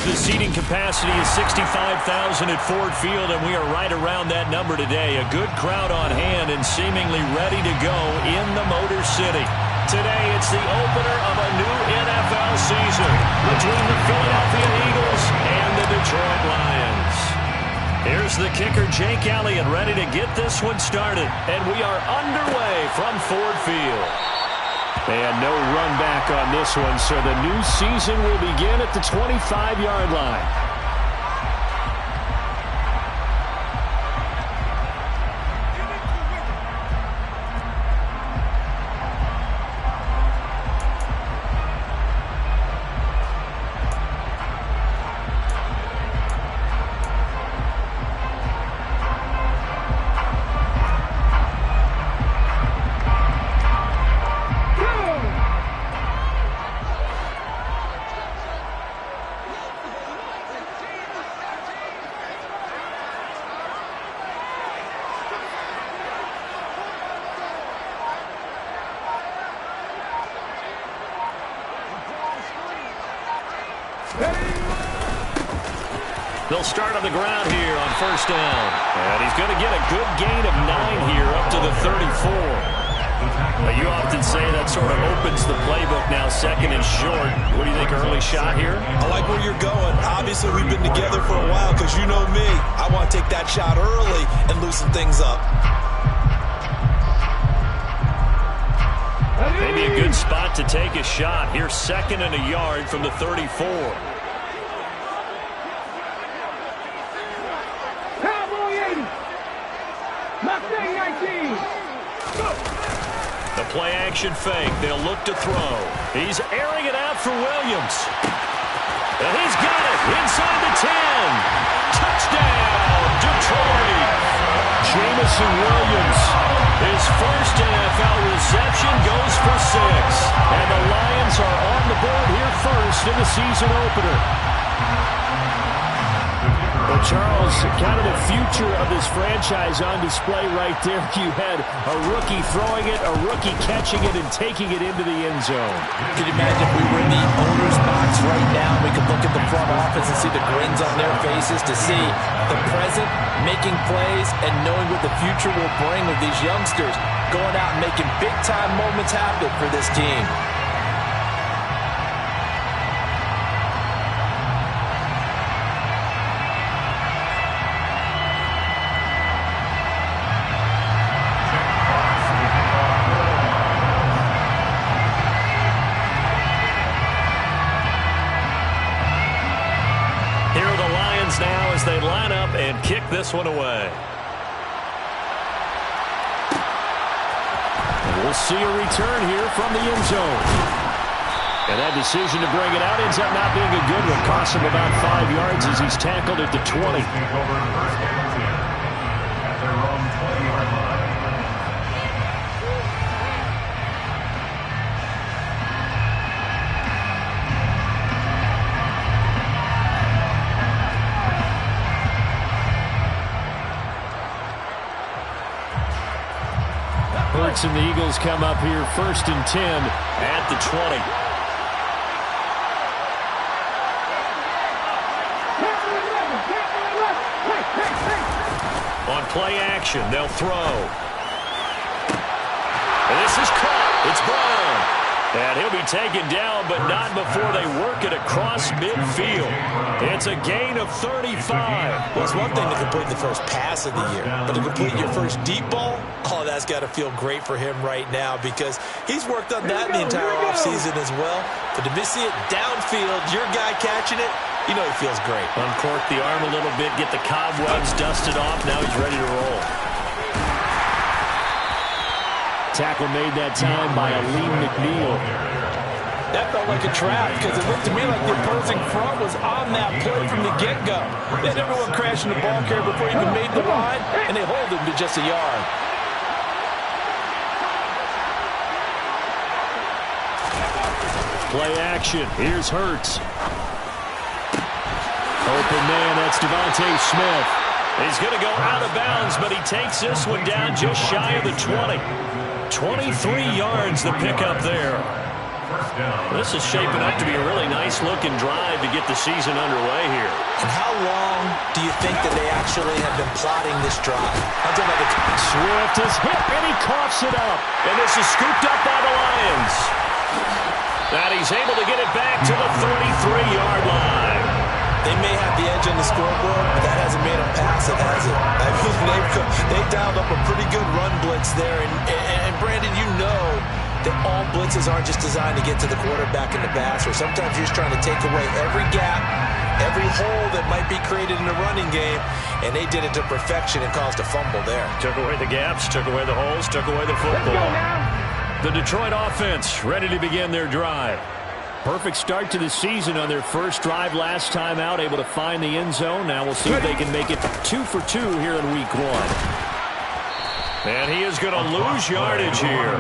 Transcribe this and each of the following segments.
The seating capacity is 65,000 at Ford Field, and we are right around that number today. A good crowd on hand and seemingly ready to go in the Motor City. Today, it's the opener of a new NFL season between the Philadelphia Eagles and the Detroit Lions. Here's the kicker, Jake Elliott, ready to get this one started. And we are underway from Ford Field. And no run back on this one, so the new season will begin at the 25-yard line. They'll start on the ground here on first down. And he's going to get a good gain of 9 here up to the 34. You often say that sort of opens the playbook now, second and short. What do you think, early shot here? I like where you're going. Obviously, we've been together for a while because you know me. I want to take that shot early and loosen things up. Maybe a good spot to take a shot. Here's second and a yard from the 34. The play action fake. They'll look to throw. He's airing it out for Williams. And he's got it inside the 10. Touchdown, Detroit. Jamison Williams. His first NFL reception goes for 6. And the Lions are on the board here first in the season opener. Well, Charles, kind of the future of this franchise on display right there. You had a rookie throwing it, a rookie catching it, and taking it into the end zone. Could you imagine if we were in the owner's box right now? We could look at the front office and see the grins on their faces, to see the present making plays and knowing what the future will bring with these youngsters going out and making big-time moments happen for this team. Now as they line up and kick this one away. And we'll see a return here from the end zone. And that decision to bring it out ends up not being a good one. Costs him about 5 yards as he's tackled at the 20. And the Eagles come up here first and 10 at the 20. On play action, they'll throw. And this is caught. It's Brown. And he'll be taken down, but not before they work it across midfield. It's a gain of 35. Well, it's one thing to complete the first pass of the year, but to complete your first deep ball, oh, that's got to feel great for him right now because he's worked on that the entire offseason as well. But to see it downfield, your guy catching it, you know he feels great. Uncork the arm a little bit, get the cobwebs dusted off. Now he's ready to roll. Tackle made that time by Aleem McNeil. That felt like a trap because it looked to me like the opposing front was on that play from the get-go. They had everyone crashing the ball carrier before he even made the line, and they hold him to just a yard. Play action. Here's Hurts. Open man, that's Devontae Smith. He's going to go out of bounds, but he takes this one down just shy of the 20. 23 yards the pickup there. This is shaping up to be a really nice-looking drive to get the season underway here. And how long do you think that they actually have been plotting this drive? Swift is hit, and he coughs it up. And this is scooped up by the Lions. And he's able to get it back to the 33-yard line. They may have the edge on the scoreboard, but that hasn't made them pass it, has it? I mean, they've dialed up a pretty good run blitz there. And Brandon, you know that all blitzes aren't just designed to get to the quarterback in the passer. Sometimes you're just trying to take away every gap, every hole that might be created in the running game, and they did it to perfection and caused a fumble there. Took away the gaps, took away the holes, took away the football. The Detroit offense ready to begin their drive. Perfect start to the season on their first drive last time out, able to find the end zone. Now we'll see if they can make it 2 for 2 here in week 1. And he is going to lose yardage here.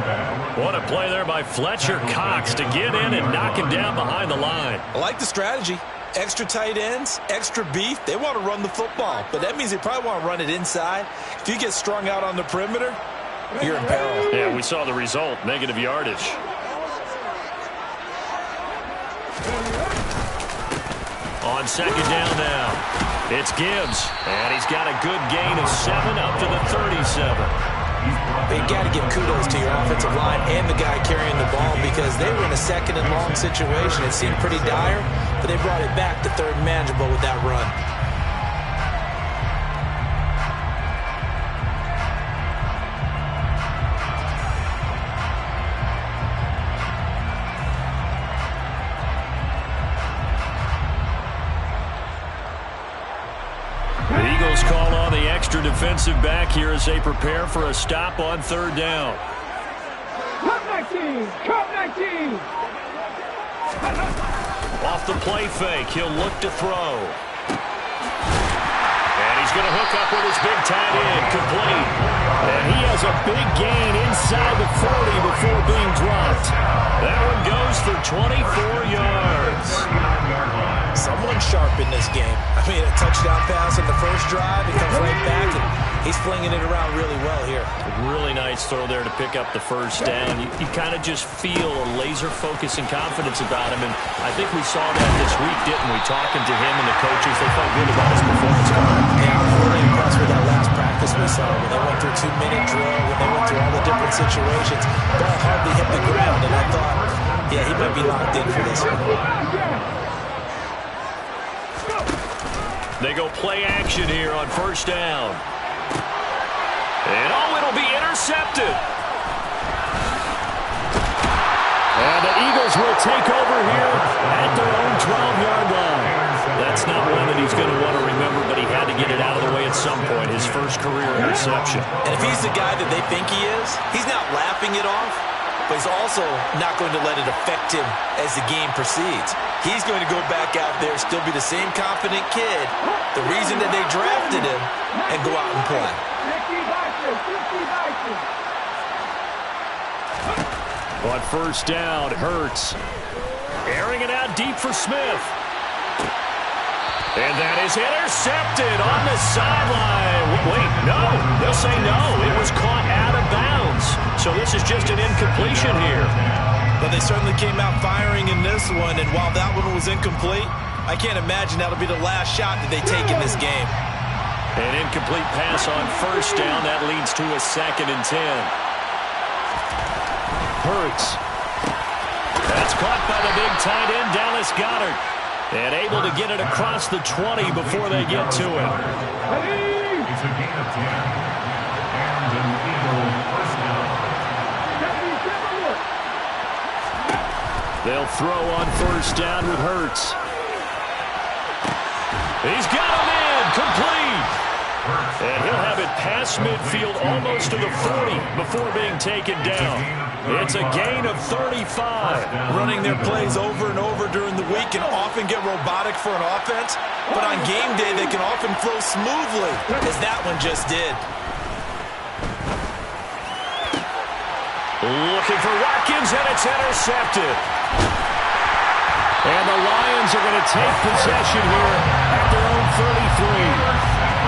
What a play there by Fletcher Cox to get in and knock him down behind the line. I like the strategy. Extra tight ends, extra beef. They want to run the football, but that means they probably want to run it inside. If you get strung out on the perimeter, you're in peril. Yeah, we saw the result, negative yardage. On second down now, it's Gibbs, and he's got a good gain of 7 up to the 37. You got to give kudos to your offensive line and the guy carrying the ball because they were in a second and long situation. It seemed pretty dire, but they brought it back to third and manageable with that run. Call on the extra defensive back here as they prepare for a stop on third down. Cut 19! Cut 19! Off the play fake, he'll look to throw. And he's going to hook up with his big tight end, complete. And he has a big gain inside the 40 before being dropped. That one goes for 24 yards. Someone sharp in this game. I mean, a touchdown pass on the first drive. He comes right back, and he's flinging it around really well here. Really nice throw there to pick up the first down. You kind of just feel a laser focus and confidence about him, and I think we saw that this week, didn't we? Talking to him and the coaches, they felt good about his performance. Yeah, I was really impressed with that last practice we saw when they went through 2-minute drill, when they went through all the different situations. Ball hardly hit the ground, and I thought, yeah, he might be locked in for this one. They go play action here on first down. And it'll be intercepted. And the Eagles will take over here at their own 12-yard line. That's not one that he's going to want to remember, but he had to get it out of the way at some point, his first career interception. And if he's the guy that they think he is, he's not laughing it off, but he's also not going to let it affect him as the game proceeds. He's going to go back out there, still be the same confident kid, the reason that they drafted him, and go out and play. On first down, Hurts. Airing it out deep for Smith. And that is intercepted on the sideline. Wait, no. They'll say no. It was caught out of bounds. So this is just an incompletion here. But they certainly came out firing in this one, and while that one was incomplete, I can't imagine that'll be the last shot that they take in this game. An incomplete pass on first down. That leads to a 2nd and 10. Hurts. That's caught by the big tight end, Dallas Goedert. And able to get it across the 20 before they get to it. It's a gain of 10. And an Eagle first down. They'll throw on first down with Hurts. He's got him in, complete. And he'll have it past midfield almost to the 40 before being taken down. It's a gain of 35. Running their plays over and over during the week can often get robotic for an offense, but on game day they can often flow smoothly, as that one just did. Looking for Watkins, and it's intercepted. And the Lions are going to take possession here at their own 33.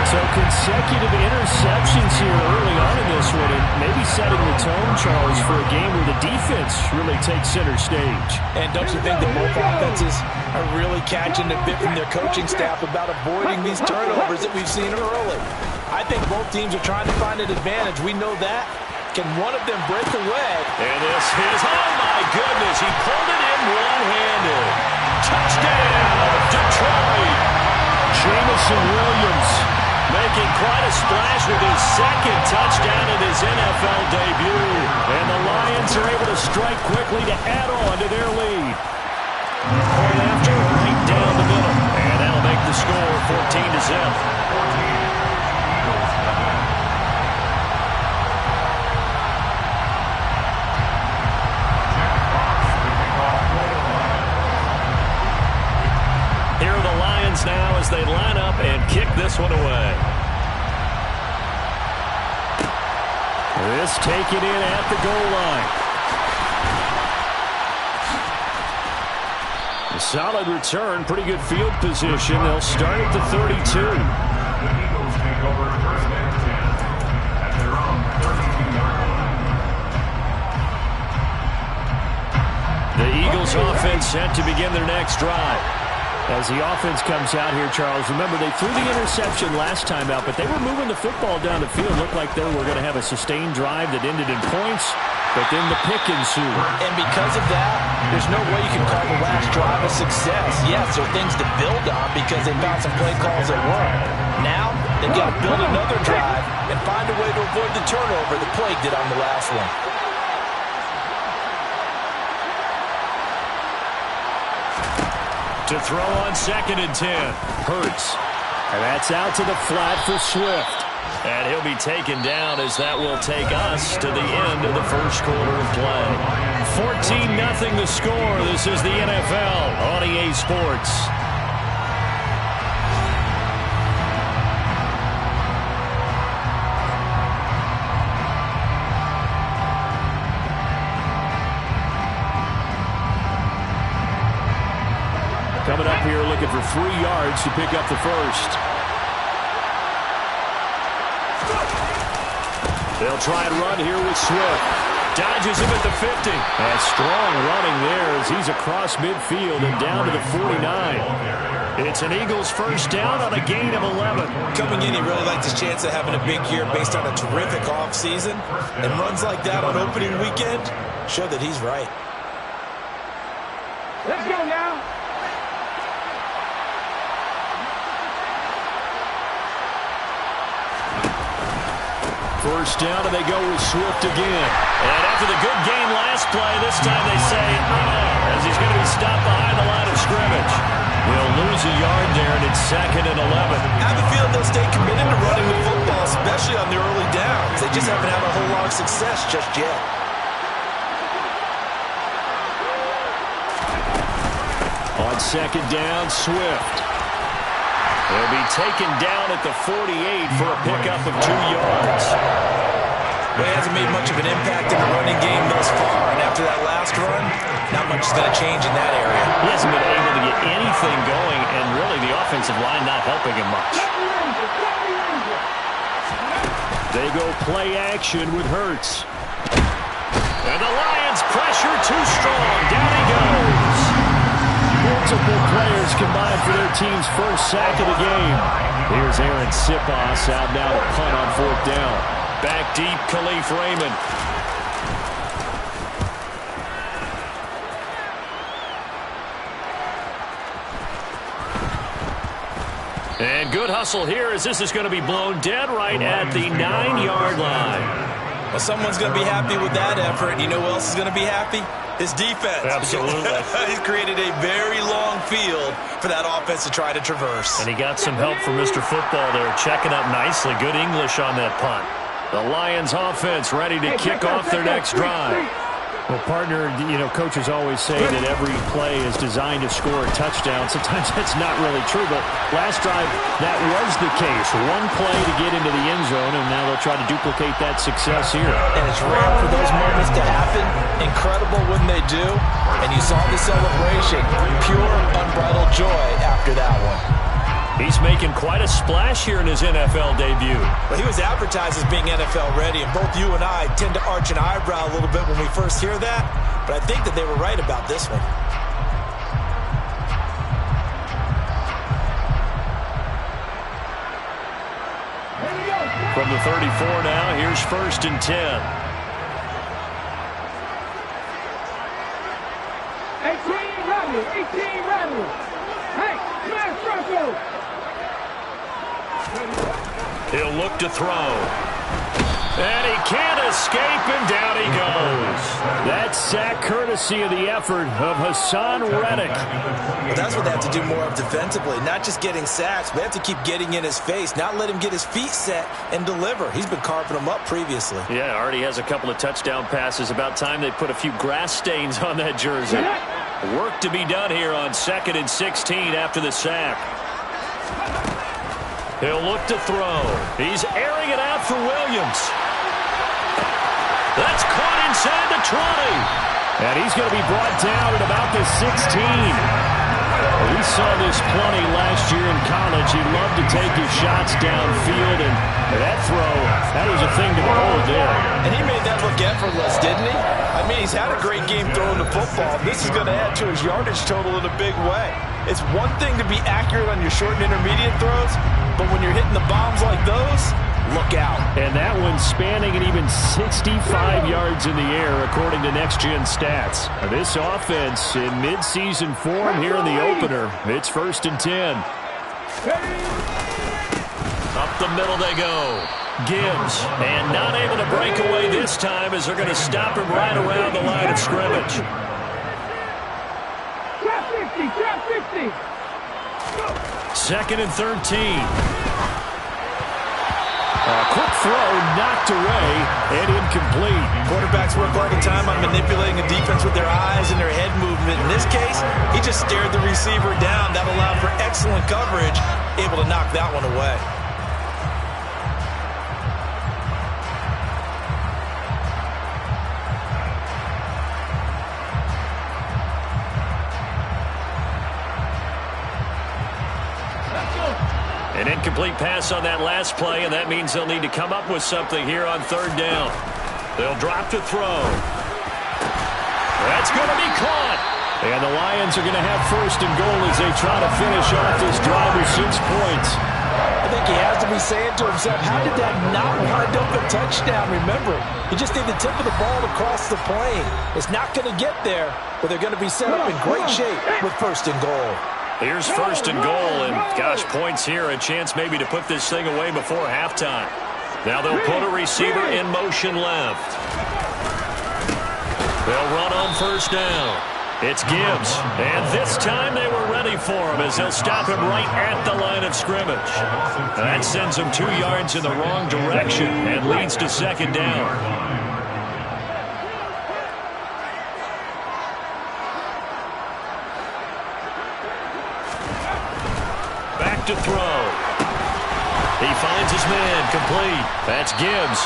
So consecutive interceptions here early on in this one, and maybe setting the tone, Charles, for a game where the defense really takes center stage. And don't you think that both offenses are really catching a bit from their coaching staff about avoiding these turnovers that we've seen early? I think both teams are trying to find an advantage. We know that. Can one of them break away? And this is, oh my goodness, he pulled it in one-handed. Touchdown, Detroit. Jamison Williams making quite a splash with his second touchdown in his NFL debut. And the Lions are able to strike quickly to add on to their lead. Point after, right down the middle. And that'll make the score 14-0. Here are the Lions now as they line up and kick this one away. This taken in at the goal line. A solid return, pretty good field position. They'll start at the 32. The Eagles take over first and 10 at their own 32-yard line. The Eagles offense set to begin their next drive. As the offense comes out here, Charles, remember they threw the interception last time out, but they were moving the football down the field. Looked like they were going to have a sustained drive that ended in points, but then the pick ensued. And because of that, there's no way you can call the last drive a success. Yes, there are things to build on because they found some play calls that work. Now, they've got to build another drive and find a way to avoid the turnover that plagued it on the last one. To throw on 2nd and 10. Hurts. And that's out to the flat for Swift. And he'll be taken down as that will take us to the end of the first quarter of play. 14-0 the score. This is the NFL on EA Sports. Coming up here looking for 3 yards to pick up the first. They'll try and run here with Swift. Dodges him at the 50. And strong running there as he's across midfield and down to the 49. It's an Eagles first down on a gain of 11. Coming in, he really liked his chance of having a big year based on a terrific offseason. And runs like that on opening weekend show that he's right. Let's go now. First down, and they go with Swift again. And after the good game last play, this time they say, as he's going to be stopped behind the line of scrimmage. We'll lose a yard there, and it's 2nd and 11. I have a feeling they'll stay committed to running the football, especially on the early downs. They just haven't had a whole lot of success just yet. On 2nd down, Swift. He'll be taken down at the 48 for a pickup of 2 yards. Well, he hasn't made much of an impact in the running game thus far, and after that last run, not much is going to change in that area. He hasn't been able to get anything going, and really the offensive line not helping him much. They go play action with Hurts. And the Lions pressure too strong. Down he goes. Multiple players combined for their team's first sack of the game. Here's Aaron Sipos out now to punt on 4th down. Back deep, Khalif Raymond. And good hustle here as this is going to be blown dead right at the 9-yard line. Well, someone's going to be happy with that effort. You know who else is going to be happy? His defense. Absolutely. He's created a very long field for that offense to try to traverse. And he got some help from Mr. Football there, checking up nicely. Good English on that punt. The Lions offense ready to kick off their next drive. Well, partner, coaches always say that every play is designed to score a touchdown. Sometimes that's not really true, but last drive, that was the case. One play to get into the end zone, and now they'll try to duplicate that success here. And it's rare for those moments to happen. Incredible when they do. And you saw the celebration. Pure, unbridled joy after that one. He's making quite a splash here in his NFL debut. Well, he was advertised as being NFL ready, and both you and I tend to arch an eyebrow a little bit when we first hear that, but I think that they were right about this one. From the 34 now, here's 1st and 10. 18 Rebel. Hey, smash Russell. He'll look to throw. And he can't escape, and down he goes. That's sack courtesy of the effort of Hassan Reddick. Well, that's what they have to do more of defensively. Not just getting sacks, but they have to keep getting in his face, not let him get his feet set and deliver. He's been carving them up previously. Yeah, already has a couple of touchdown passes. About time they put a few grass stains on that jersey. Work to be done here on 2nd and 16 after the sack. He'll look to throw. He's airing it out for Williams. That's caught inside the 20. And he's going to be brought down at about the 16. We saw this plenty last year in college. He loved to take his shots downfield, and that throw, that was a thing to behold there. And he made that look effortless, didn't he? I mean, he's had a great game throwing the football. This is going to add to his yardage total in a big way. It's one thing to be accurate on your short and intermediate throws, but when you're hitting the bombs like those, look out. And that one's spanning an even 65 yards in the air, according to Next Gen Stats. This offense in midseason form here in the opener. It's 1st and 10. Up the middle they go. Gibbs, and not able to break away this time as they're going to stop him right around the line of scrimmage. Trap 50. 2nd and 13. Quick throw knocked away and incomplete. Quarterbacks work all the time on manipulating a defense with their eyes and their head movement. In this case, he just stared the receiver down. That allowed for excellent coverage, able to knock that one away. An incomplete pass on that last play, and that means they'll need to come up with something here on 3rd down. They'll drop to throw. That's going to be caught. And the Lions are going to have 1st and goal as they try to finish off this drive with 6 points. I think he has to be saying to himself, how did that not wind up a touchdown? Remember, he just need the tip of the ball to cross the plane. It's not going to get there, but they're going to be set up in great shape with 1st and goal. Here's 1st and goal, and gosh, points here, a chance maybe to put this thing away before halftime. Now they'll put a receiver in motion left. They'll run on 1st down. It's Gibbs, and this time they were ready for him as they'll stop him right at the line of scrimmage. That sends him 2 yards in the wrong direction and leads to 2nd down. To throw. He finds his man complete. That's Gibbs.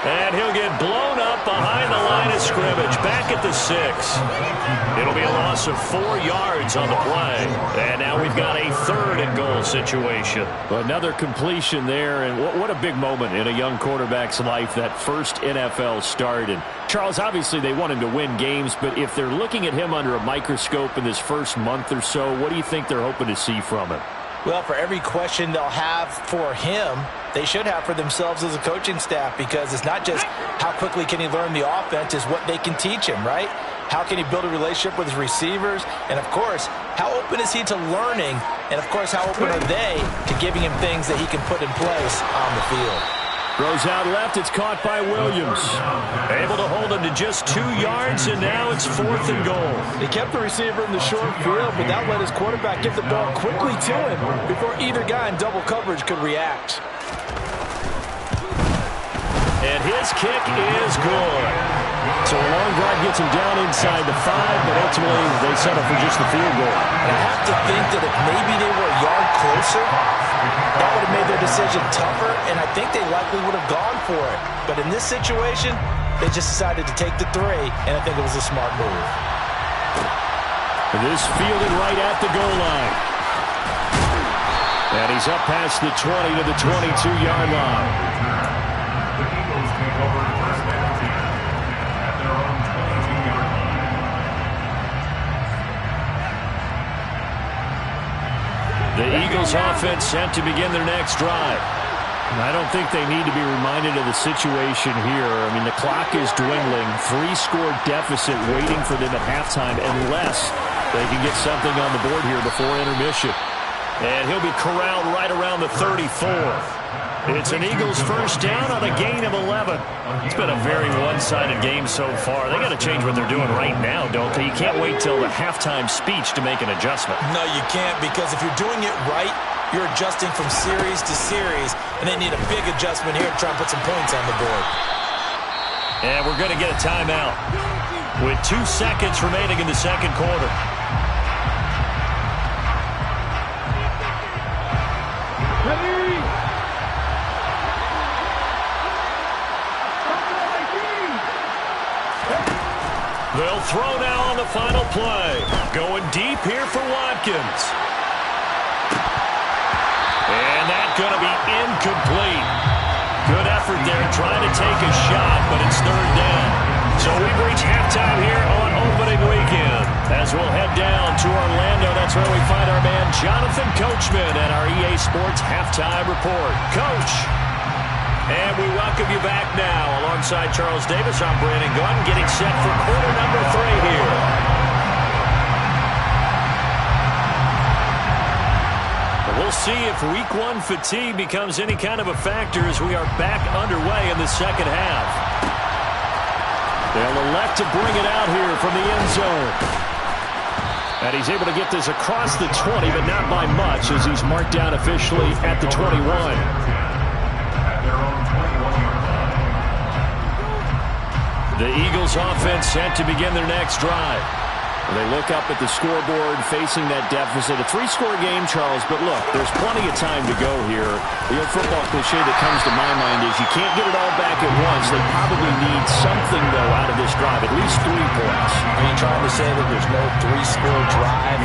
And he'll get blown up behind the line of scrimmage. Back at the 6. It'll be a loss of 4 yards on the play. And now we've got a 3rd and goal situation. Another completion there. And what a big moment in a young quarterback's life, that first NFL start. And Charles, obviously they want him to win games, but if they're looking at him under a microscope in this first month or so, what do you think they're hoping to see from him? Well, for every question they'll have for him, they should have for themselves as a coaching staff, because it's not just how quickly can he learn the offense, it's what they can teach him, right? How can he build a relationship with his receivers? And, of course, how open is he to learning? And, of course, how open are they to giving him things that he can put in place on the field? Throws out left. It's caught by Williams. Able to hold him to just 2 yards, and now it's 4th and goal. He kept the receiver in the short field, but that let his quarterback get the ball quickly to him before either guy in double coverage could react. And his kick is good. So a long drive gets him down inside the 5, but ultimately they settle for just the field goal. And I have to think that if maybe they were a yard closer, that would have made their decision tougher, and I think they likely would have gone for it. But in this situation, they just decided to take the 3, and I think it was a smart move. This fielded right at the goal line. And he's up past the 20 to the 22-yard line. The Eagles take over first and 10 at their own 22-yard line. The Eagles offense set to begin their next drive. I don't think they need to be reminded of the situation here. I mean, the clock is dwindling. 3-score deficit waiting for them at halftime unless they can get something on the board here before intermission. And he'll be corralled right around the 34. It's an Eagles first down on a gain of 11. It's been a very one-sided game so far. They got to change what they're doing right now, don't they? You can't wait till the halftime speech to make an adjustment. No, you can't, because if you're doing it right, you're adjusting from series to series, and they need a big adjustment here to try and put some points on the board. And we're going to get a timeout with 2 seconds remaining in the second quarter. They'll throw now on the final play. Going deep here for Watkins. And that's going to be incomplete. Good effort there trying to take a shot, but it's third down. So we've reached halftime here on opening weekend. As we'll head down to Orlando, that's where we find our man Jonathan Coachman at our EA Sports Halftime Report. Coach. And we welcome you back now. Alongside Charles Davis, I'm Brandon Gunn, getting set for quarter number 3 here. We'll see if week 1 fatigue becomes any kind of a factor as we are back underway in the second half. They'll elect to bring it out here from the end zone. And he's able to get this across the 20, but not by much, as he's marked down officially at the 21. The Eagles offense set to begin their next drive. They look up at the scoreboard facing that deficit. A 3-score game, Charles, but look, there's plenty of time to go here. The old football cliche that comes to my mind is you can't get it all back at once. They probably need something, though, out of this drive, at least 3 points. Are you trying to say that there's no 3-score drive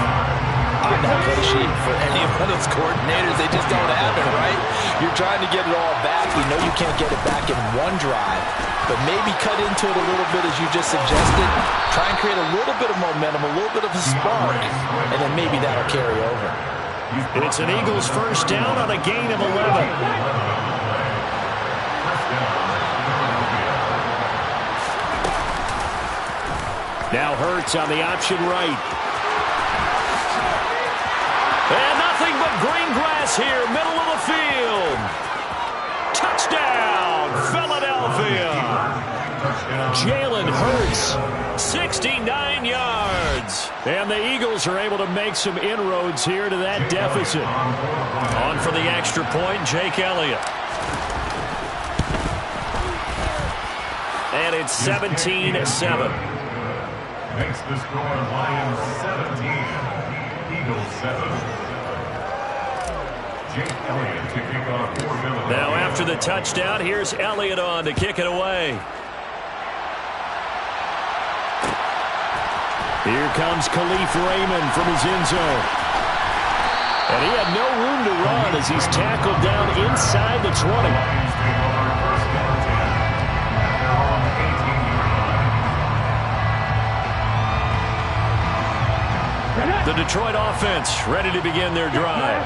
on that play sheet for any of those coordinators? They just don't have it, right? You're trying to get it all back. You know you can't get it back in one drive, but maybe cut into it a little bit as you just suggested. Try and create a little bit of momentum, a little bit of a spark, and then maybe that'll carry over. It's an Eagles first down on a gain of 11. Now Hurts on the option right. And nothing but green grass here, middle of the field. Touchdown, Philadelphia. Jalen Hurts, 69 yards. And the Eagles are able to make some inroads here to that deficit. On for the extra point, Jake Elliott. And it's 17-7. Makes the score Lions 17, Eagles 7. Jake Elliott to kick off for Philadelphia. Now after the touchdown, here's Elliott on to kick it away. Here comes Khalif Raymond from his end zone. And he had no room to run as he's tackled down inside the 20. The Detroit offense ready to begin their drive.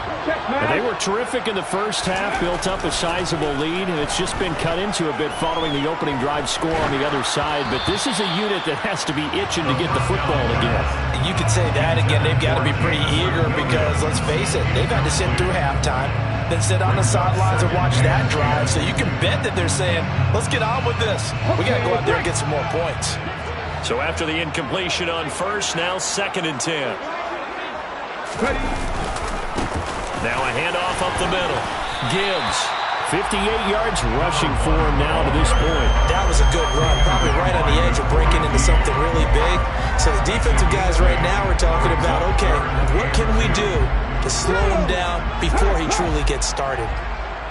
They were terrific in the first half, built up a sizable lead, and it's just been cut into a bit following the opening drive score on the other side. But this is a unit that has to be itching to get the football again. You could say that again. They've got to be pretty eager because, let's face it, they've had to sit through halftime, then sit on the sidelines and watch that drive. So you can bet that they're saying, let's get on with this. We got to go out there and get some more points. So after the incompletion on first, now 2nd and 10. Now a handoff up the middle. Gibbs 58 yards rushing for him now to this point. That was a good run, probably right on the edge of breaking into something really big. So the defensive guys right now are talking about, okay, what can we do to slow him down before he truly gets started?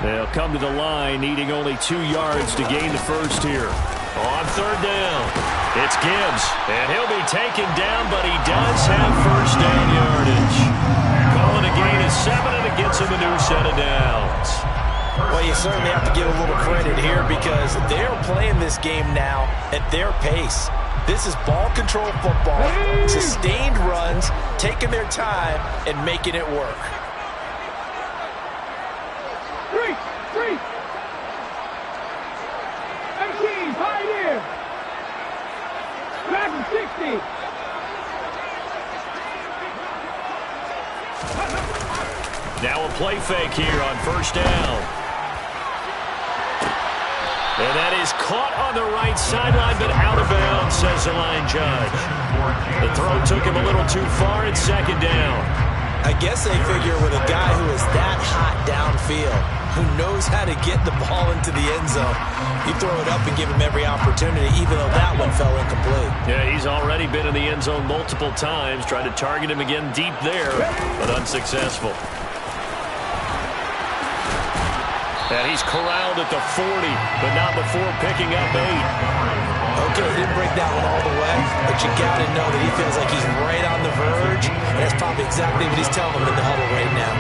They'll come to the line, needing only 2 yards to gain the first here. On third down, it's Gibbs, and he'll be taken down, but he does have first down yardage. Calling a gain of 7, and it gets him a new set of downs. Well, you certainly have to give a little credit here because they're playing this game now at their pace. This is ball control football, sustained runs, taking their time, and making it work. Three. 18, pioneer. Madden 60. Now a play fake here on first down. And that is caught on the right sideline, but out of bounds, says the line judge. The throw took him a little too far. It's second down. I guess they figure with a guy who is that hot downfield, who knows how to get the ball into the end zone, you throw it up and give him every opportunity, even though that one fell incomplete. Yeah, he's already been in the end zone multiple times, tried to target him again deep there, but unsuccessful. And he's corralled at the 40, but not before picking up 8. Okay, he didn't break that one all the way, but you got to know that he feels like he's right on the verge, and that's probably exactly what he's telling them in the huddle right now.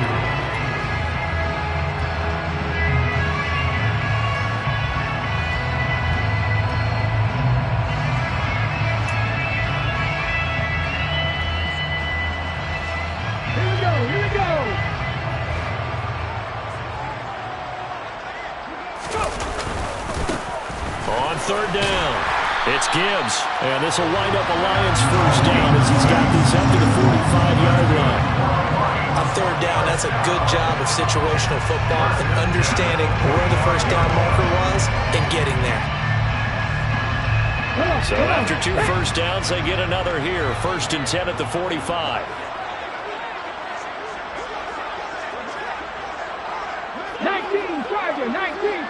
Here we go. On third down, it's Gibbs, and this will wind up a Lions first down as he's got this up to the 45-yard line. On third down, that's a good job of situational football and understanding where the first down marker was and getting there. So after 2 first downs, they get another here. 1st and 10 at the 45. 19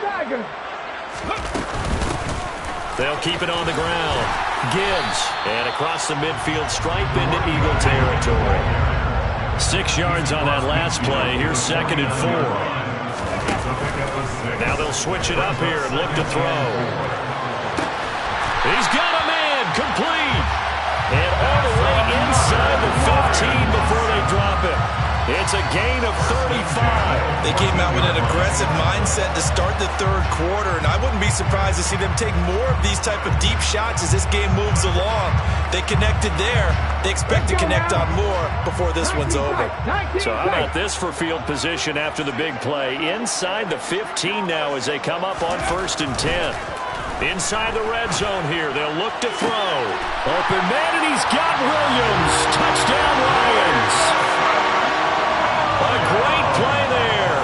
Tiger. They'll keep it on the ground. Gibbs, and across the midfield stripe into Eagle territory. 6 yards on that last play. Here's 2nd and 4. Now they'll switch it up here and look to throw. He's got a man, complete. And all the way inside the 15 before they drop it. It's a gain of 35. They came out with an aggressive mindset to start the third quarter, and I wouldn't be surprised to see them take more of these type of deep shots as this game moves along. They connected there. They expect to connect on more before this one's over. So how about this for field position after the big play? Inside the 15 now as they come up on 1st and 10. Inside the red zone here. They'll look to throw. Open man, and he's got Williams. Touchdown, Lions. A great play there.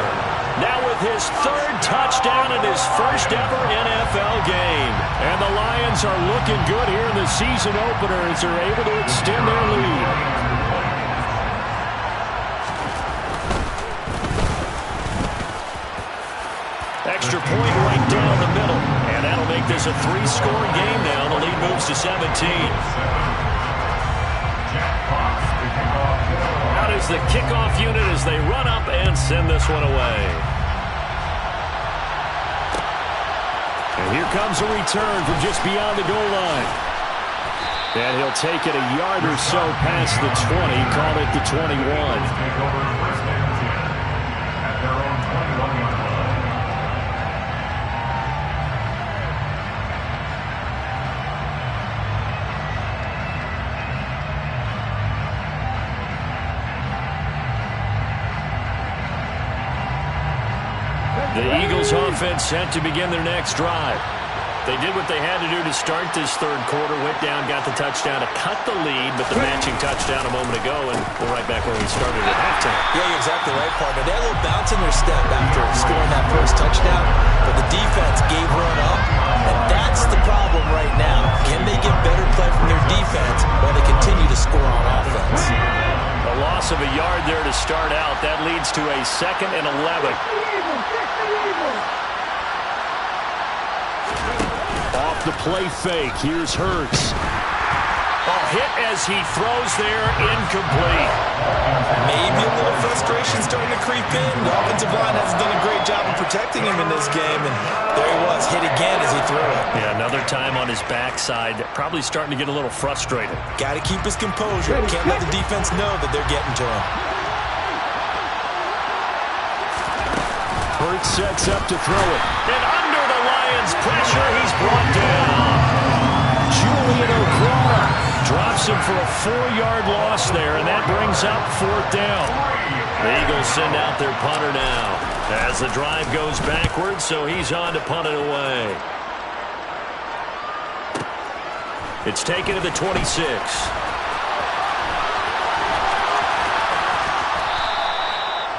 Now with his 3rd touchdown and his 1st ever NFL game. And the Lions are looking good here in the season opener as they're able to extend their lead. Extra point right down the middle. And that'll make this a 3-score game now. The lead moves to 17. Out is the kickoff unit as they run up and send this one away. And here comes a return from just beyond the goal line. And he'll take it a yard or so past the 20, call it the 21. The Eagles offense set to begin their next drive. They did what they had to do to start this third quarter. Went down, got the touchdown to cut the lead, but the matching touchdown a moment ago, and we're right back where we started at halftime. Yeah, you're exactly right, partner. They had a little bounce in their step after scoring that first touchdown, but the defense gave run up, and that's the problem right now. Can they get better play from their defense while they continue to score on offense? A loss of a yard there to start out. That leads to a 2nd and 11. Evil. The play fake. Here's Hurts. Oh, hit as he throws there, incomplete. Maybe a little frustration starting to creep in. The offensive line hasn't done a great job of protecting him in this game, and there he was, hit again as he threw it. Yeah, another time on his backside, probably starting to get a little frustrated. Got to keep his composure. Can't let the defense know that they're getting to him. Hurts sets up to throw it. And under the Lions' pressure, he's brought down. Julian O'Connor drops him for a 4-yard loss there, and that brings up 4th down. The Eagles send out their punter now as the drive goes backwards, so he's on to punt it away. It's taken to the 26.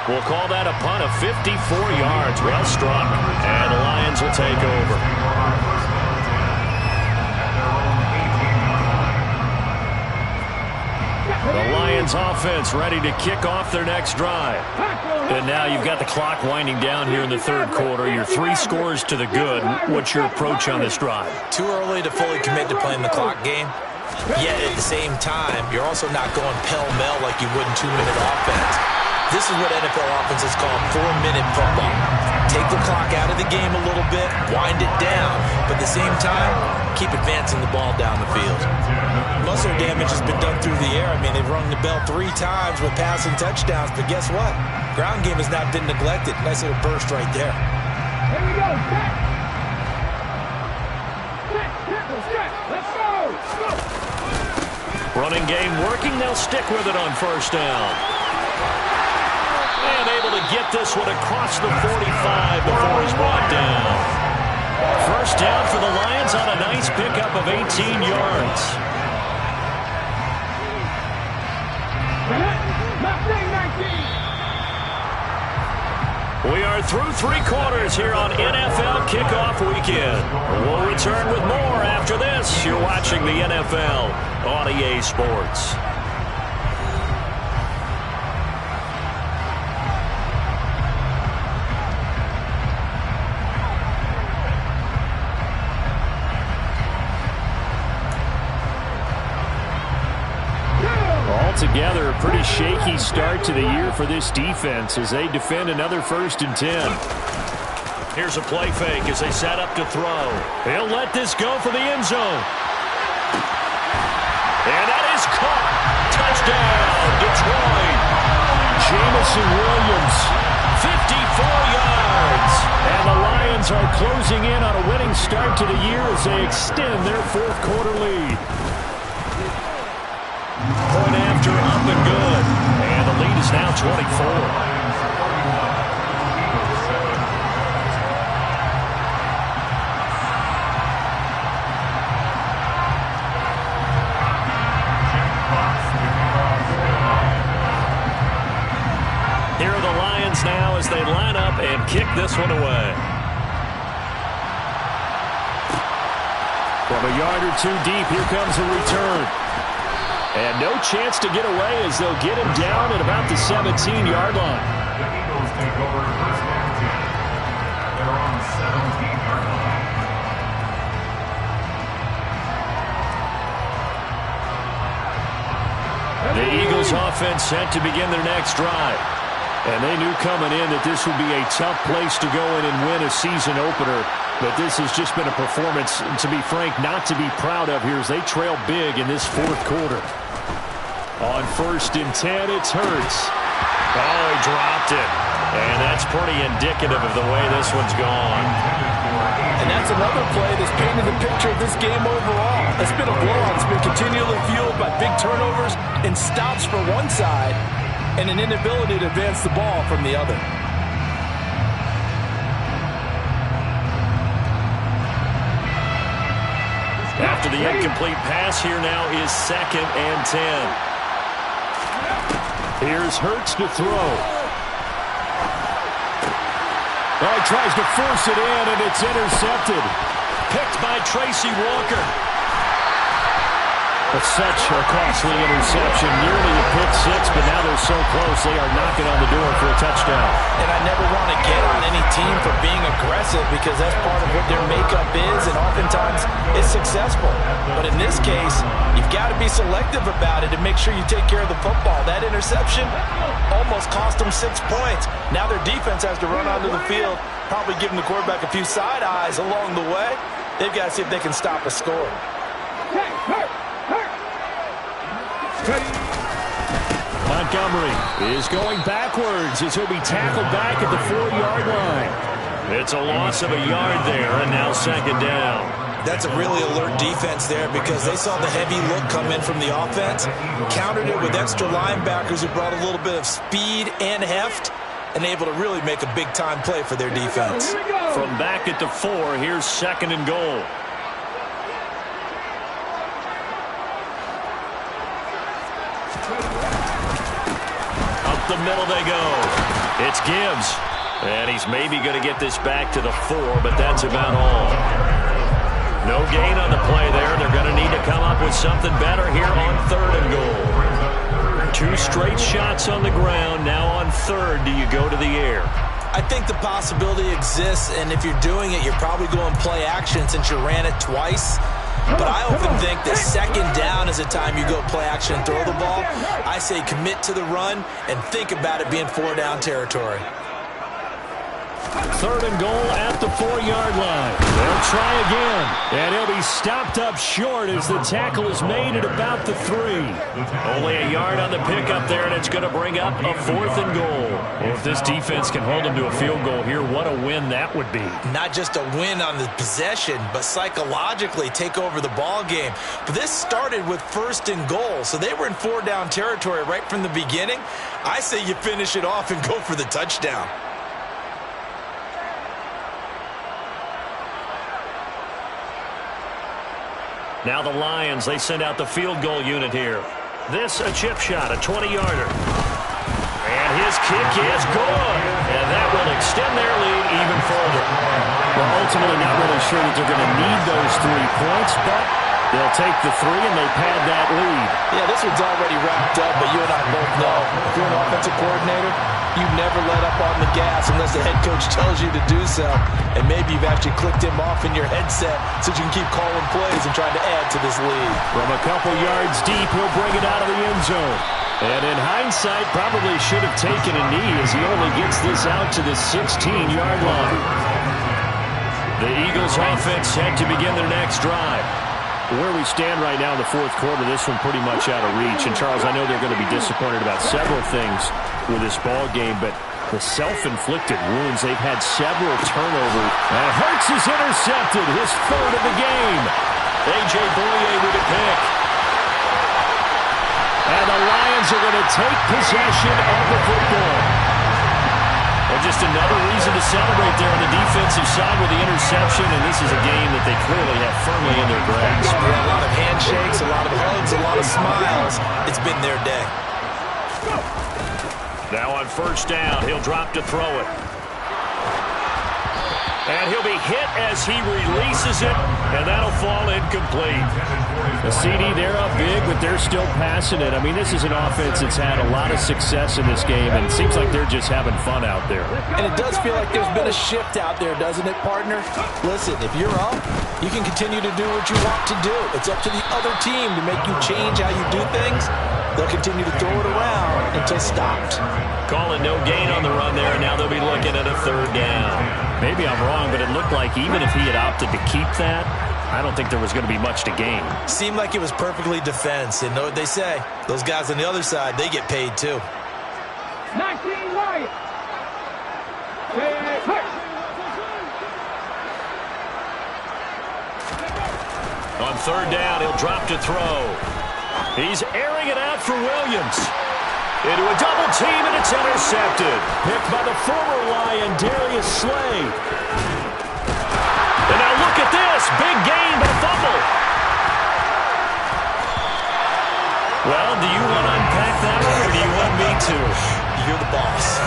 We'll call that a punt of 54 yards. Well struck. And the Lions will take over. The Lions offense ready to kick off their next drive. And now you've got the clock winding down here in the 3rd quarter. You're 3 scores to the good. What's your approach on this drive? Too early to fully commit to playing the clock game. Yet at the same time, you're also not going pell-mell like you would in 2-minute offense. This is what NFL offenses call 4-minute football. Take the clock out of the game a little bit, wind it down, but at the same time, keep advancing the ball down the field. Muscle damage has been done through the air. I mean, they've rung the bell 3 times with passing touchdowns, but guess what? Ground game has not been neglected. Nice little burst right there. Here we go. Let's go. Running game working. They'll stick with it on 1st down. And able to get this one across the 45 before he's brought down. 1st down for the Lions on a nice pickup of 18 yards. We are through 3 quarters here on NFL Kickoff Weekend. We'll return with more after this. You're watching the NFL on EA Sports. Altogether, a pretty shaky start to the year for this defense as they defend another 1st and 10. Here's a play fake as they set up to throw. He'll let this go for the end zone. And that is caught. Touchdown, Detroit. Jamison Williams, 54 yards. And the Lions are closing in on a winning start to the year as they extend their 4th quarter lead. Point after, up and good. And the lead is now 24. Here are the Lions now as they line up and kick this one away. From a yard or 2 deep, here comes a return. And no chance to get away as they'll get him down at about the 17-yard line. The Eagles take over 1st and 10. They're on the 17-yard line. The Eagles offense set to begin their next drive. And they knew coming in that this would be a tough place to go in and win a season opener. But this has just been a performance, to be frank, not to be proud of here as they trail big in this 4th quarter. On 1st and 10, it's Hurts. Oh, he dropped it. And that's pretty indicative of the way this one's gone. And that's another play that's painted the picture of this game overall. It's been a blowout. It's been continually fueled by big turnovers and stops for one side and an inability to advance the ball from the other. After the incomplete pass, here now is 2nd and 10. Here's Hurts to throw. Oh, he tries to force it in, and it's intercepted. Picked by Tracy Walker. But such a costly interception. Nearly a pick 6, but now they're so close they are knocking on the door for a touchdown. And I never want to get on any team for being aggressive innocent because that's part of what their makeup is, and oftentimes it's successful. But in this case, you've got to be selective about it and make sure you take care of the football. That interception almost cost them 6 points. Now their defense has to run onto the field, probably giving the quarterback a few side eyes along the way. They've got to see if they can stop a score. Montgomery is going backwards as he'll be tackled back at the 4-yard line. It's a loss of a yard there, and now second down. That's a really alert defense there because they saw the heavy look come in from the offense, countered it with extra linebackers who brought a little bit of speed and heft, and able to really make a big-time play for their defense. From back at the 4, here's second and goal. Up the middle they go. It's Gibbs. And he's maybe going to get this back to the 4, but that's about all. No gain on the play there. They're going to need to come up with something better here on third and goal. 2 straight shots on the ground. Now on third, do you go to the air? I think the possibility exists, and if you're doing it, you're probably going play action since you ran it twice. But I often think that second down is the time you go play action and throw the ball. I say commit to the run and think about it being 4-down territory. Third and goal at the 4-yard line. They'll try again. And he'll be stopped up short as the tackle is made at about the 3. Only a yard on the pickup there, and it's going to bring up a 4th and goal. Well, if this defense can hold them to a field goal here, what a win that would be. Not just a win on the possession, but psychologically take over the ball game. But this started with 1st and goal, so they were in 4-down territory right from the beginning. I say you finish it off and go for the touchdown. Now the Lions, they send out the field goal unit here. This a chip shot, a 20-yarder. And his kick is good. And that will extend their lead even further. Well, ultimately not really sure that they're going to need those 3 points, but they'll take the 3 and they pad that lead. Yeah, this one's already wrapped up, but you and I both know if you're an offensive coordinator, you never let up on the gas unless the head coach tells you to do so. And maybe you've actually clicked him off in your headset so you can keep calling plays and trying to add to this lead. From a couple yards deep, he'll bring it out of the end zone. And in hindsight, probably should have taken a knee as he only gets this out to the 16-yard line. The Eagles offense set to begin their next drive. Where we stand right now in the 4th quarter, this one pretty much out of reach. And, Charles, I know they're going to be disappointed about several things with this ball game, but the self-inflicted wounds, they've had several turnovers. And Hurts is intercepted, his 3rd of the game. A.J. Bouye with a pick. And the Lions are going to take possession of the football. And just another reason to celebrate there on the defensive side with the interception, and this is a game that they clearly have firmly in their grasp. Yeah, a lot of handshakes, a lot of hugs, a lot of smiles. It's been their day. Now on first down, he'll drop to throw it. And he'll be hit as he releases it, and that'll fall incomplete. The CD, they're up big, but they're still passing it. I mean, this is an offense that's had a lot of success in this game, and it seems like they're just having fun out there. And it does feel like there's been a shift out there, doesn't it, partner? Listen, if you're up, you can continue to do what you want to do. It's up to the other team to make you change how you do things. They'll continue to throw it around until stopped. Call it no gain on the run there, and now they'll be looking at a 3rd down. Maybe I'm wrong, but it looked like even if he had opted to keep that, I don't think there was going to be much to gain. Seemed like it was perfectly defense, and know what they say. Those guys on the other side, they get paid too. 19 Lions. On 3rd down, he'll drop to throw. He's airing it out for Williams. Into a double team, and it's intercepted. Picked by the former Lion, Darius Slay. And now look at this. Big gain, but a fumble. Well, do you want to unpack that one, or do you want me to? you hear the boss.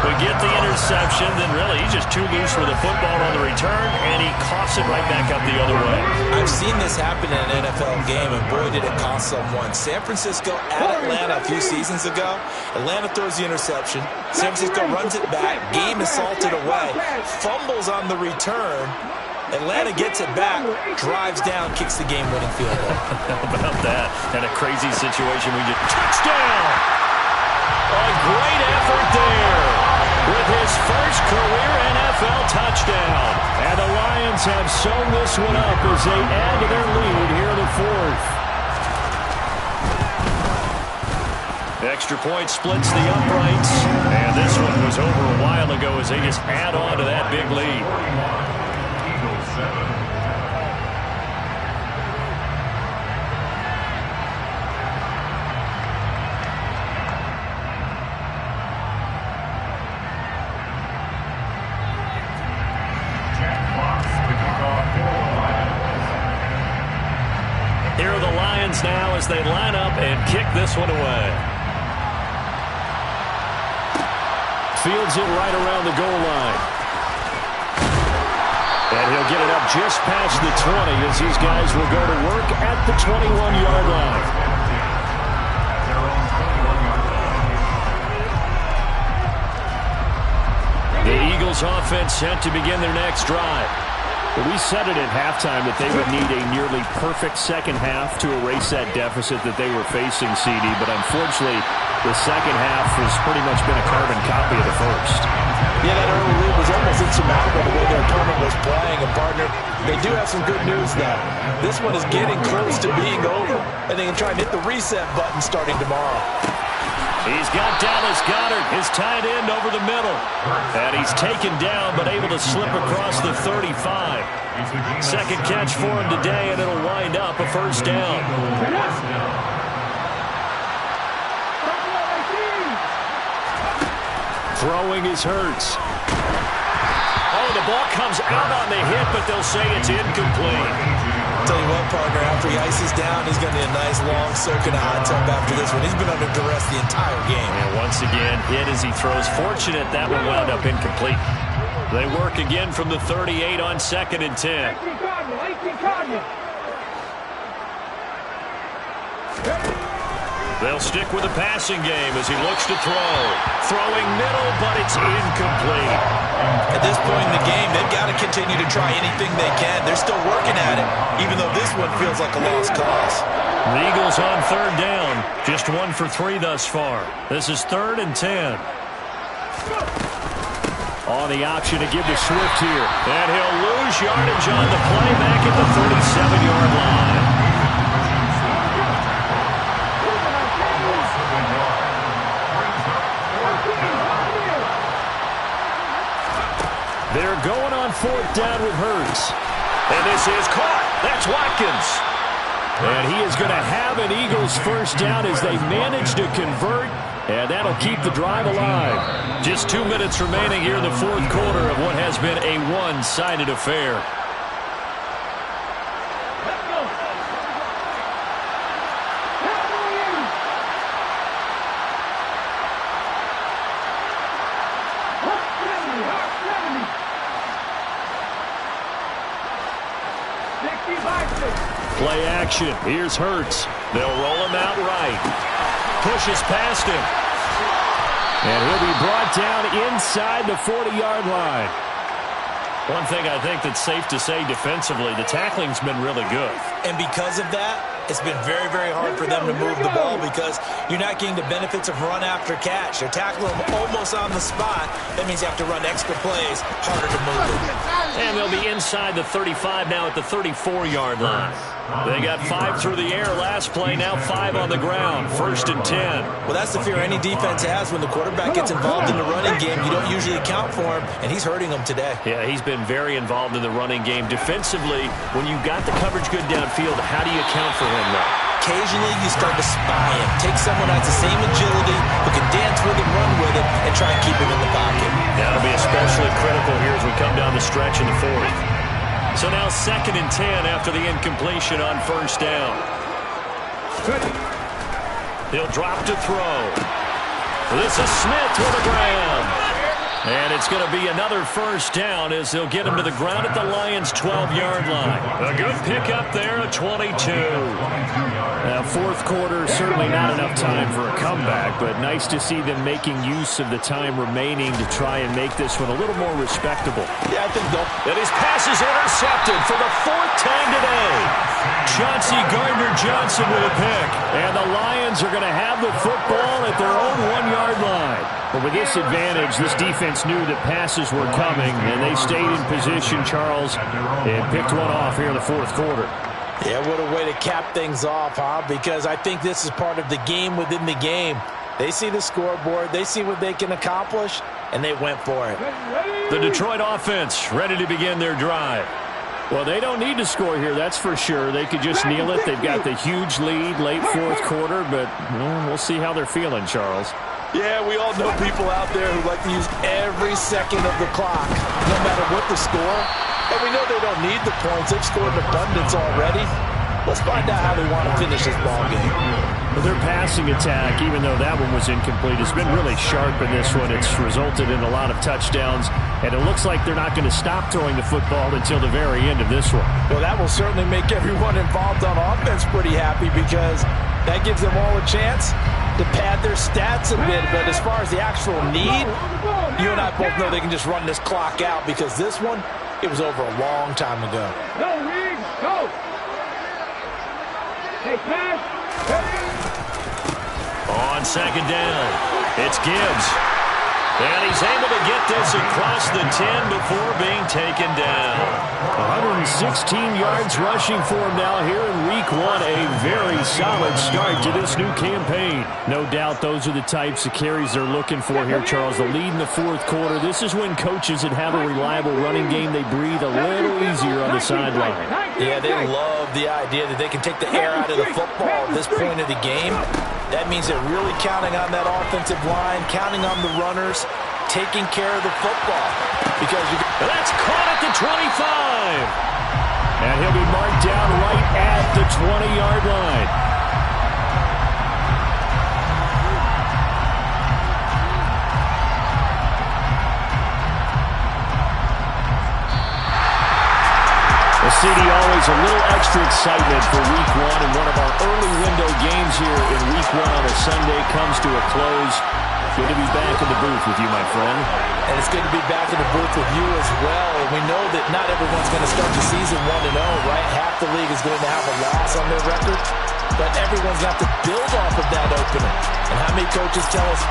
We get the interception, then really he's just too loose with the football on the return, and he coughs it right back up the other way. I've seen this happen in an NFL game, and boy, did it cost someone. San Francisco at Atlanta a few seasons ago. Atlanta throws the interception. San Francisco runs it back. Game is salted away. Fumbles on the return. Atlanta gets it back, drives down, kicks the game-winning field goal. How about that? And a crazy situation. We get touchdown! A great effort there with his first career NFL touchdown. And the Lions have sewn this one up as they add to their lead here in the fourth. Extra point splits the uprights. And this one was over a while ago as they just add on to that big lead. Eagles 7. Here are the Lions now as they line up and kick this one away. Fields it right around the goal line. And he'll get it up just past the 20 as these guys will go to work at the 21-yard line. The Eagles offense set to begin their next drive. We said it at halftime that they would need a nearly perfect second half to erase that deficit that they were facing, CD, but unfortunately the second half has pretty much been a carbon copy of the first. Yeah, that early lead was almost insurmountable the way their opponent was playing. And, partner, they do have some good news, though. This one is getting close to being over, and they can try and hit the reset button starting tomorrow. He's got Dallas Goedert, his tight end, over the middle. And he's taken down, but able to slip across the 35. Second catch for him today, and it'll wind up a first down. Throwing is Hurts. Oh, the ball comes out on the hit, but they'll say it's incomplete. Tell you what, partner, after he ices down, he's going to need a nice long soak in a hot tub after this one. He's been under duress the entire game. And once again, hit as he throws. Fortunate that one wound up incomplete. They work again from the 38 on 2nd and 10. They'll stick with the passing game as he looks to throw. Throwing middle, but it's incomplete. At this point in the game, they've got to continue to try anything they can. They're still working at it, even though this one feels like a lost cause. The Eagles on 3rd down. Just 1 for 3 thus far. This is 3rd and 10. On the option to give to Swift here. And he'll lose yardage on the play back at the 37-yard line. They're going on 4th down with Hurts. And this is caught. That's Watkins. And he is going to have an Eagles first down as they manage to convert. And that'll keep the drive alive. Just 2 minutes remaining here in the 4th quarter of what has been a one-sided affair. Play action. Here's Hurts. They'll roll him out right. Pushes past him. And he'll be brought down inside the 40-yard line. One thing I think that's safe to say defensively, the tackling's been really good. And because of that, it's been very, very hard for them to move the ball because you're not getting the benefits of run after catch. You're tackling them almost on the spot. That means you have to run extra plays, harder to move them. And they'll be inside the 35 now at the 34-yard line. They got 5 through the air last play, now 5 on the ground. 1st and 10. Well, that's the fear any defense has when the quarterback gets involved in the running game. You don't usually account for him, and he's hurting them today. Yeah, he's been very involved in the running game. Defensively, when you've got the coverage good downfield, how do you account for him, though? Occasionally, you start to spy him. Take someone who has the same agility, who can dance with him, run with him, and try and keep him in the pocket. That'll be especially critical here as we come down the stretch in the 4th. So now 2nd and 10 after the incompletion on 1st down. He'll drop to throw. This is Smith with a grab. And it's going to be another first down as they'll get him to the ground at the Lions' 12-yard line. A good pickup there, a 22. Fourth quarter, certainly not enough time for a comeback, but nice to see them making use of the time remaining to try and make this one a little more respectable. Yeah, I think so. And his pass is intercepted for the fourth time today. Chauncey Gardner-Johnson with a pick. And the Lions are going to have the football at their own 1-yard line. But with this advantage, this defense knew that passes were coming, and they stayed in position, Charles, and picked one off here in the fourth quarter. Yeah, what a way to cap things off, huh? Because I think this is part of the game within the game. They see the scoreboard, they see what they can accomplish, and they went for it. The Detroit offense ready to begin their drive. Well, they don't need to score here, that's for sure. They could just kneel it. They've got the huge lead late fourth quarter, but we'll see how they're feeling, Charles. Yeah, we all know people out there who like to use every second of the clock, no matter what the score. And we know they don't need the points. They've scored in abundance already. Let's find out how they want to finish this ball game. Well, their passing attack, even though that one was incomplete, has been really sharp in this one. It's resulted in a lot of touchdowns, and it looks like they're not going to stop throwing the football until the very end of this one. Well, that will certainly make everyone involved on offense pretty happy because that gives them all a chance to pad their stats a bit. But as far as the actual need, you and I both know they can just run this clock out because this one, it was over a long time ago. No, Reed, go. Hey, pass. On second down, it's Gibbs. And he's able to get this across the 10 before being taken down. 116 yards rushing for him now here in week one. A very solid start to this new campaign. No doubt those are the types of carries they're looking for here, Charles. The lead in the fourth quarter. This is when coaches that have a reliable running game, they breathe a little easier on the sideline. Yeah, they love the idea that they can take the air out of the football at this point of the game. That means they're really counting on that offensive line, counting on the runners, taking care of the football. Because that's caught at the 25. And he'll be marked down right at the 20-yard line. CD, always a little extra excitement for week one, and one of our early window games here in week one on a Sunday comes to a close. Good to be back in the booth with you, my friend. And it's good to be back in the booth with you as well. And we know that not everyone's going to start the season 1-0, right? Half the league is going to have a loss on their record, but everyone's got to build off of that opener. And how many coaches tell us